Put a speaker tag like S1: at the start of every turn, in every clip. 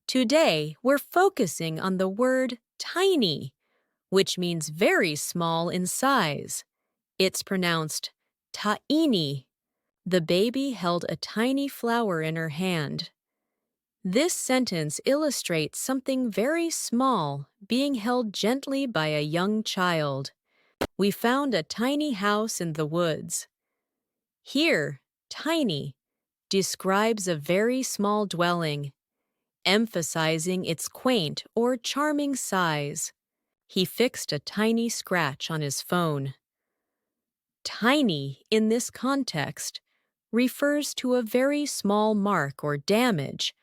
S1: Today, we're focusing on the word tiny, which means very small in size. It's pronounced ta'ini. The baby held a tiny flower in her hand. This sentence illustrates something very small being held gently by a young child. We found a tiny house in the woods. Here, tiny describes a very small dwelling, emphasizing its quaint or charming size. He fixed a tiny scratch on his phone. Tiny, in this context, refers to a very small mark or damage,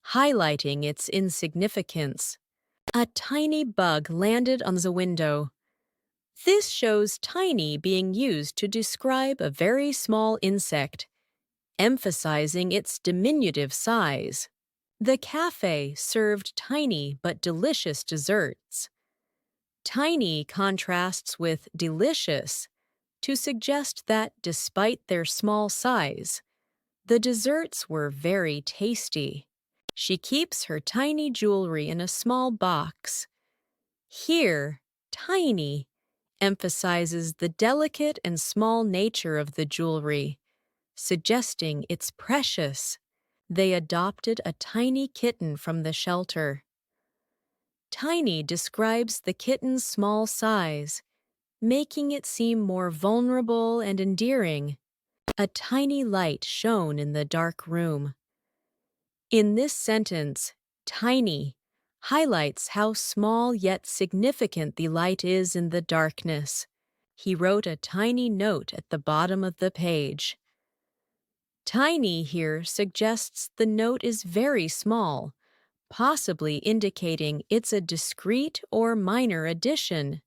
S1: highlighting its insignificance. A tiny bug landed on the window. This shows tiny being used to describe a very small insect, emphasizing its diminutive size. The cafe served tiny but delicious desserts. Tiny contrasts with delicious to suggest that despite their small size, the desserts were very tasty. She keeps her tiny jewelry in a small box. Here, tiny emphasizes the delicate and small nature of the jewelry, suggesting it's precious. They adopted a tiny kitten from the shelter. Tiny describes the kitten's small size, making it seem more vulnerable and endearing. A tiny light shone in the dark room. In this sentence, tiny highlights how small yet significant the light is in the darkness. He wrote a tiny note at the bottom of the page. Tiny here suggests the note is very small, possibly indicating it's a discreet or minor addition.